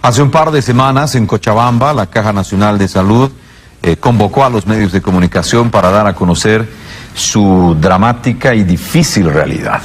Hace un par de semanas en Cochabamba, la Caja Nacional de Salud convocó a los medios de comunicación para dar a conocer su dramática y difícil realidad.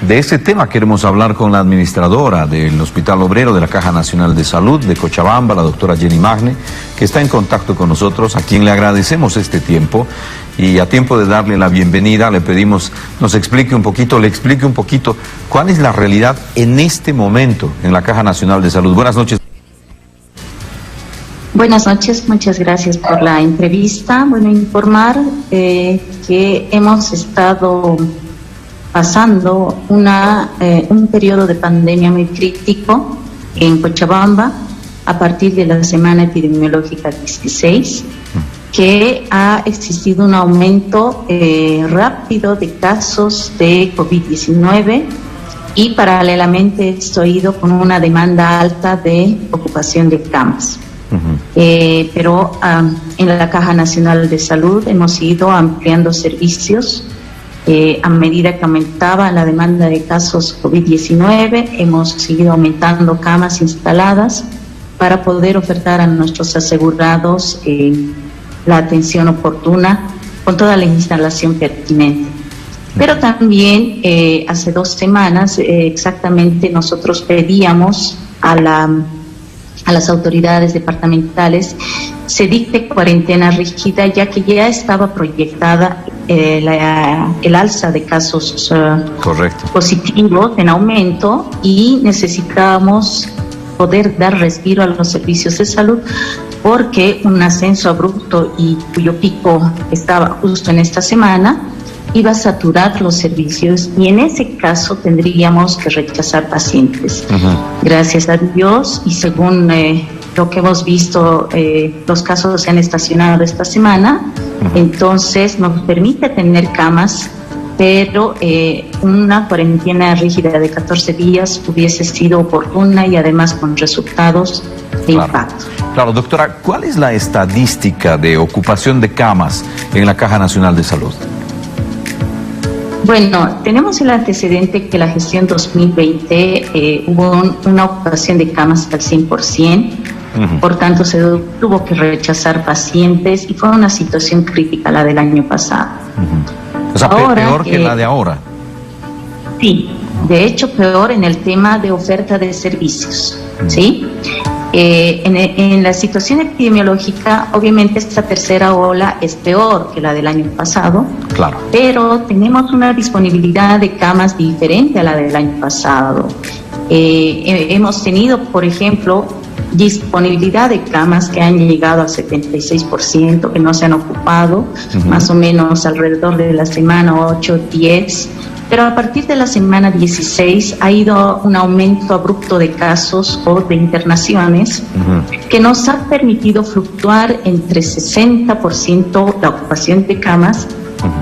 De ese tema queremos hablar con la administradora del Hospital Obrero de la Caja Nacional de Salud de Cochabamba, la doctora Jenny Magne, que está en contacto con nosotros, a quien le agradecemos este tiempo. Y a tiempo de darle la bienvenida, le pedimos le explique un poquito cuál es la realidad en este momento en la Caja Nacional de Salud. Buenas noches. Buenas noches, muchas gracias por la entrevista. Bueno, informar que hemos estado pasando un periodo de pandemia muy crítico en Cochabamba a partir de la semana epidemiológica 16, que ha existido un aumento rápido de casos de COVID-19 y paralelamente esto ha ido con una demanda alta de ocupación de camas. Pero en la Caja Nacional de Salud hemos ido ampliando servicios a medida que aumentaba la demanda de casos COVID-19, hemos seguido aumentando camas instaladas para poder ofertar a nuestros asegurados la atención oportuna con toda la instalación pertinente. Pero también hace 2 semanas exactamente nosotros pedíamos a las autoridades departamentales se dicte cuarentena rígida, ya que ya estaba proyectada el alza de casos positivos en aumento y necesitábamos poder dar respiro a los servicios de salud porque un ascenso abrupto y cuyo pico estaba justo en esta semana iba a saturar los servicios y en ese caso tendríamos que rechazar pacientes. Gracias a Dios y según lo que hemos visto, los casos se han estacionado esta semana, entonces nos permite tener camas, pero una cuarentena rígida de 14 días hubiese sido oportuna y además con resultados de impacto. Claro, doctora, ¿cuál es la estadística de ocupación de camas en la Caja Nacional de Salud? Bueno, tenemos el antecedente que la gestión 2020 hubo una ocupación de camas al 100%, por tanto se tuvo que rechazar pacientes y fue una situación crítica la del año pasado. O sea, peor que la de ahora. Sí, de hecho peor en el tema de oferta de servicios, ¿sí? En la situación epidemiológica, obviamente esta tercera ola es peor que la del año pasado, claro, pero tenemos una disponibilidad de camas diferente a la del año pasado. Hemos tenido, por ejemplo, disponibilidad de camas que han llegado al 76%, que no se han ocupado, más o menos alrededor de la semana 8, 10, pero a partir de la semana 16 ha ido un aumento abrupto de casos o de internaciones que nos ha permitido fluctuar entre 60% la ocupación de camas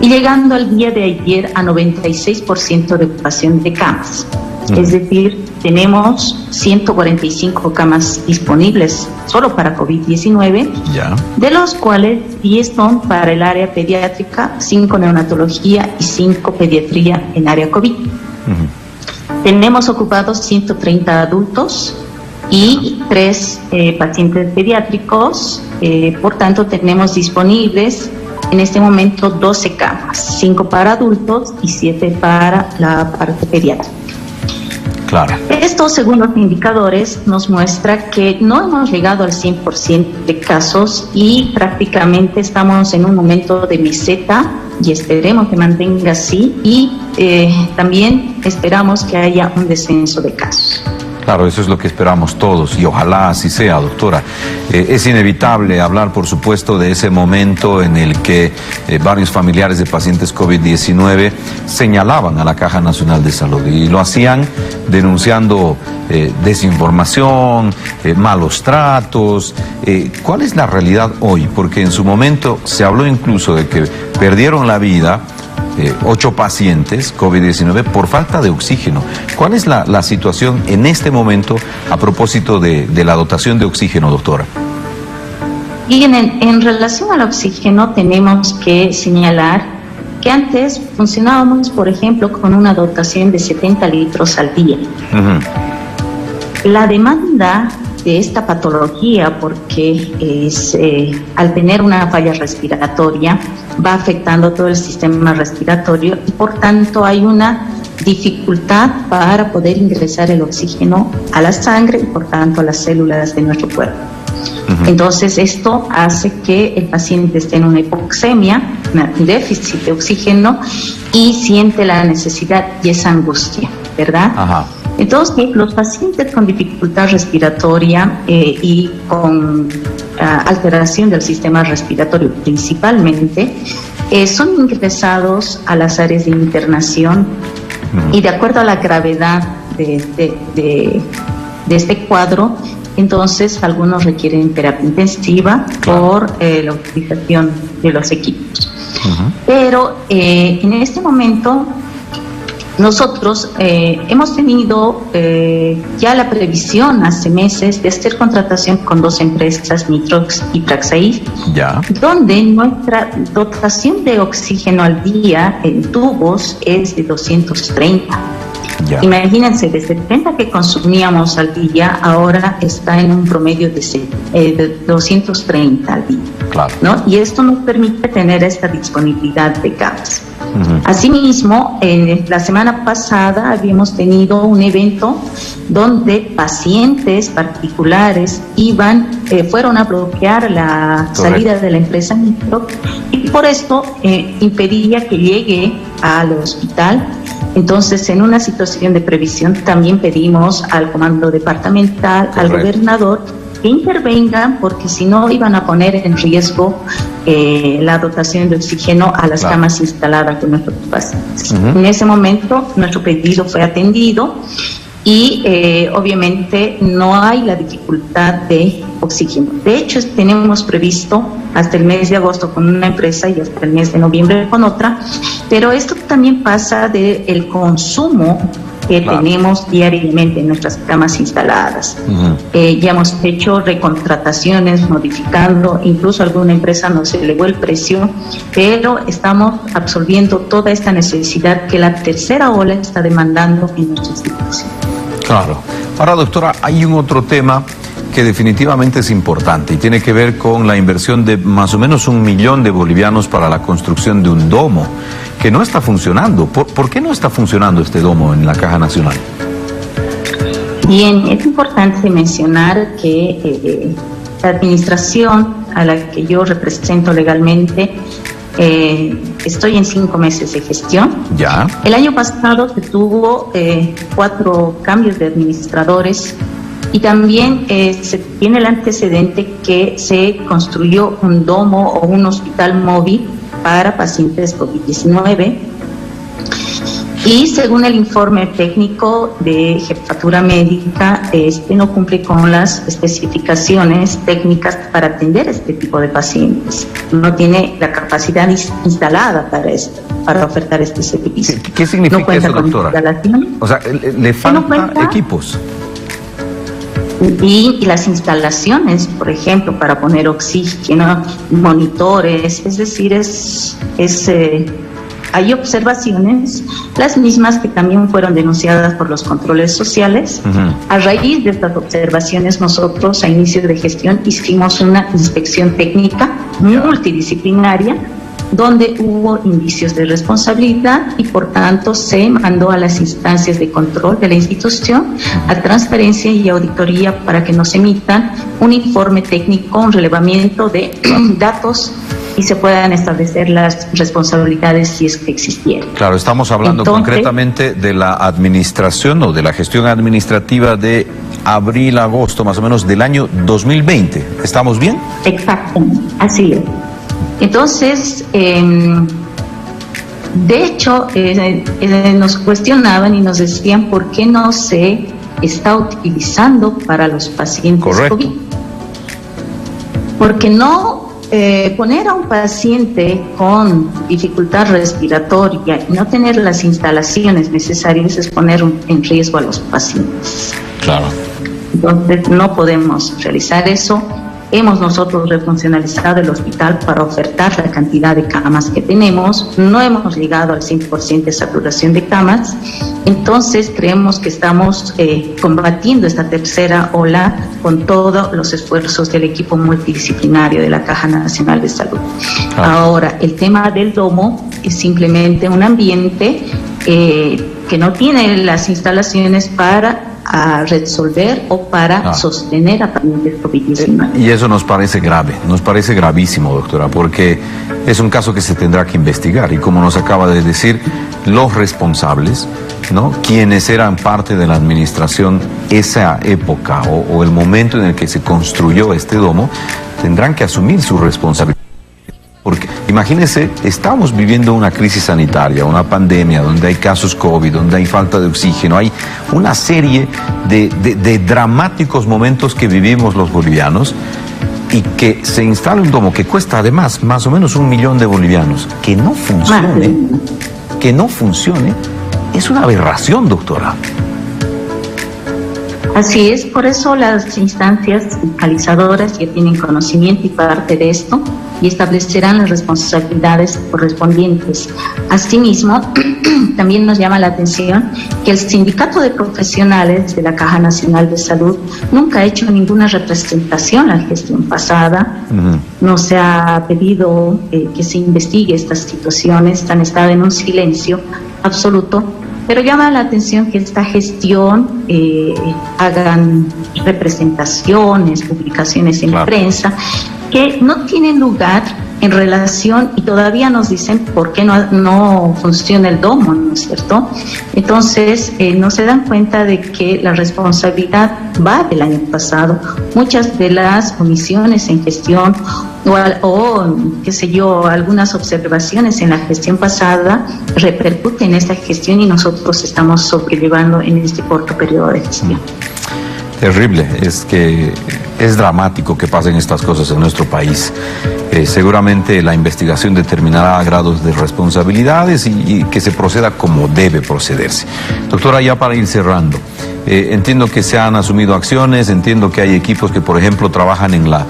y llegando al día de ayer a 96% de ocupación de camas. Es decir, tenemos 145 camas disponibles solo para COVID-19, de los cuales 10 son para el área pediátrica, 5 neonatología y 5 pediatría en área COVID. Tenemos ocupados 130 adultos y 3 pacientes pediátricos, por tanto tenemos disponibles en este momento 12 camas, 5 para adultos y 7 para la parte pediátrica. Claro. Esto, según los indicadores, nos muestra que no hemos llegado al 100% de casos y prácticamente estamos en un momento de meseta y esperemos que mantenga así y también esperamos que haya un descenso de casos. Claro, eso es lo que esperamos todos y ojalá así sea, doctora. Es inevitable hablar, por supuesto, de ese momento en el que varios familiares de pacientes COVID-19 señalaban a la Caja Nacional de Salud y lo hacían denunciando desinformación, malos tratos. ¿Cuál es la realidad hoy? Porque en su momento se habló incluso de que perdieron la vida 8 pacientes COVID-19 por falta de oxígeno. ¿Cuál es la situación en este momento a propósito de la dotación de oxígeno, doctora? Y en relación al oxígeno tenemos que señalar que antes funcionábamos, por ejemplo, con una dotación de 70 litros al día. La demanda de esta patología porque al tener una falla respiratoria va afectando todo el sistema respiratorio y por tanto hay una dificultad para poder ingresar el oxígeno a la sangre y por tanto a las células de nuestro cuerpo. Entonces esto hace que el paciente esté en una hipoxemia, un déficit de oxígeno y siente la necesidad y esa angustia, ¿verdad? Ajá. Entonces los pacientes con dificultad respiratoria y con alteración del sistema respiratorio principalmente son ingresados a las áreas de internación y de acuerdo a la gravedad de este cuadro, entonces algunos requieren terapia intensiva por la utilización de los equipos. Pero en este momento nosotros hemos tenido ya la previsión hace meses de hacer contratación con 2 empresas, Nitrox y Praxair, donde nuestra dotación de oxígeno al día en tubos es de 230. Imagínense, de 70 que consumíamos al día, ahora está en un promedio de 230 al día. Claro. ¿No? Y esto nos permite tener esta disponibilidad de gas. Asimismo, la semana pasada habíamos tenido un evento donde pacientes particulares fueron a bloquear la salida de la empresa Nitro y por esto impedía que llegue al hospital. Entonces, en una situación de previsión, también pedimos al comando departamental, al gobernador, que intervengan porque si no iban a poner en riesgo la dotación de oxígeno a las camas instaladas de nuestros pacientes. En ese momento nuestro pedido fue atendido y obviamente no hay la dificultad de oxígeno. De hecho, tenemos previsto hasta el mes de agosto con una empresa y hasta el mes de noviembre con otra, pero esto también pasa del consumo que tenemos diariamente en nuestras camas instaladas. Ya hemos hecho recontrataciones, modificando, incluso alguna empresa nos elevó el precio, pero estamos absorbiendo toda esta necesidad que la tercera ola está demandando en nuestra institución. Claro. Ahora, doctora, hay un otro tema que definitivamente es importante y tiene que ver con la inversión de más o menos 1 millón de bolivianos para la construcción de un domo que no está funcionando. ¿Por qué no está funcionando este domo en la Caja Nacional? Bien, es importante mencionar que la administración a la que yo represento legalmente, estoy en 5 meses de gestión. Ya. El año pasado se tuvo 4 cambios de administradores y también se tiene el antecedente que se construyó un domo o un hospital móvil para pacientes COVID-19 y según el informe técnico de jefatura médica, no cumple con las especificaciones técnicas para atender este tipo de pacientes. No tiene la capacidad instalada para esto, para ofertar este servicio. ¿Qué significa no cuenta eso, con doctora? O sea, le faltan equipos. Y las instalaciones, por ejemplo, para poner oxígeno, monitores, es decir, hay observaciones, las mismas que también fueron denunciadas por los controles sociales. A raíz de estas observaciones, nosotros a inicio de gestión hicimos una inspección técnica multidisciplinaria donde hubo indicios de responsabilidad y por tanto se mandó a las instancias de control de la institución a transparencia y auditoría para que nos emitan un informe técnico, un relevamiento de datos y se puedan establecer las responsabilidades si es que existieran. Claro, estamos hablando concretamente de la administración o de la gestión administrativa de abril, agosto, más o menos del año 2020. ¿Estamos bien? Exactamente, así es. Entonces, de hecho, nos cuestionaban y nos decían por qué no se está utilizando para los pacientes COVID. Porque no poner a un paciente con dificultad respiratoria y no tener las instalaciones necesarias es poner en riesgo a los pacientes. Claro. Entonces, no podemos realizar eso. Hemos nosotros refuncionalizado el hospital para ofertar la cantidad de camas que tenemos. No hemos llegado al 100% de saturación de camas. Entonces creemos que estamos combatiendo esta tercera ola con todos los esfuerzos del equipo multidisciplinario de la Caja Nacional de Salud. Ahora, el tema del domo es simplemente un ambiente que no tiene las instalaciones para resolver o para sostener a pacientes COVID-19. Y eso nos parece grave, nos parece gravísimo, doctora, porque es un caso que se tendrá que investigar y como nos acaba de decir, los responsables, ¿no?, quienes eran parte de la administración esa época o el momento en el que se construyó este domo, tendrán que asumir su responsabilidad. Porque imagínense, estamos viviendo una crisis sanitaria, una pandemia donde hay casos COVID, donde hay falta de oxígeno, hay una serie de dramáticos momentos que vivimos los bolivianos, y que se instale un domo que cuesta además más o menos 1 millón de bolivianos, que no funcione, es una aberración, doctora. Así es, por eso las instancias fiscalizadoras ya tienen conocimiento y parte de esto y establecerán las responsabilidades correspondientes. Asimismo, también nos llama la atención que el Sindicato de Profesionales de la Caja Nacional de Salud nunca ha hecho ninguna representación a la gestión pasada. No se ha pedido que se investigue estas situaciones, han estado en un silencio absoluto. Pero llama la atención que esta gestión hagan representaciones, publicaciones en prensa, que no tienen lugar en relación, y todavía nos dicen por qué no funciona el domo, ¿no es cierto? Entonces, no se dan cuenta de que la responsabilidad va del año pasado. Muchas de las omisiones en gestión o qué sé yo, algunas observaciones en la gestión pasada repercuten en esta gestión y nosotros estamos sobrellevando en este corto periodo de gestión. Terrible, es que es dramático que pasen estas cosas en nuestro país. Seguramente la investigación determinará grados de responsabilidades y que se proceda como debe procederse. Doctora, ya para ir cerrando, entiendo que se han asumido acciones, entiendo que hay equipos que, por ejemplo, trabajan en la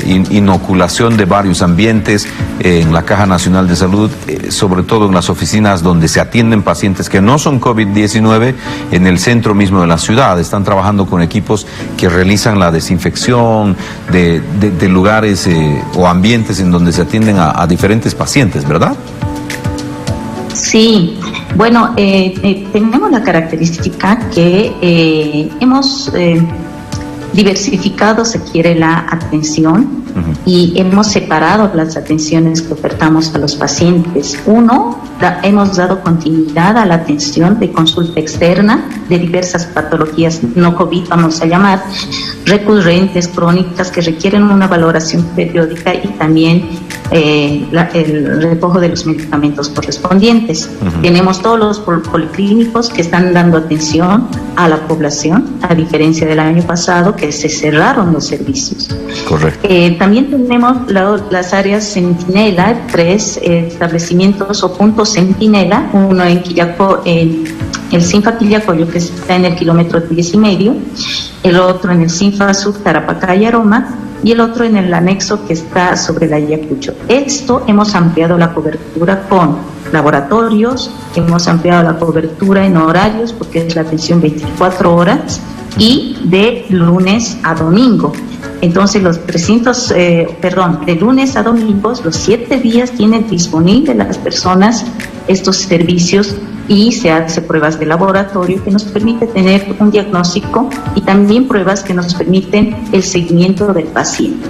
inoculación de varios ambientes en la Caja Nacional de Salud, sobre todo en las oficinas donde se atienden pacientes que no son COVID-19, en el centro mismo de la ciudad. Están trabajando con equipos que realizan la desinfección de lugares o ambientes en donde se atienden a diferentes pacientes, ¿verdad? Sí, bueno, tenemos la característica que hemos diversificado, se quiere, la atención y hemos separado las atenciones que ofertamos a los pacientes. Uno, hemos dado continuidad a la atención de consulta externa de diversas patologías no COVID, vamos a llamar, recurrentes, crónicas, que requieren una valoración periódica y también el recojo de los medicamentos correspondientes. Tenemos todos los policlínicos que están dando atención a la población, a diferencia del año pasado que se cerraron los servicios. Correcto. También tenemos las áreas Centinela, 3 establecimientos o puntos Centinela, uno en Quillaco, en el Sinfa Quillacoyo, que está en el kilómetro 10,5, el otro en el Sinfa Sur, Tarapacá y Aroma, y el otro en el anexo que está sobre la Ayacucho. Esto hemos ampliado la cobertura con laboratorios, hemos ampliado la cobertura en horarios porque es la atención 24 horas y de lunes a domingo. Entonces de lunes a domingos, los 7 días tienen disponible las personas estos servicios y se hace pruebas de laboratorio que nos permite tener un diagnóstico y también pruebas que nos permiten el seguimiento del paciente.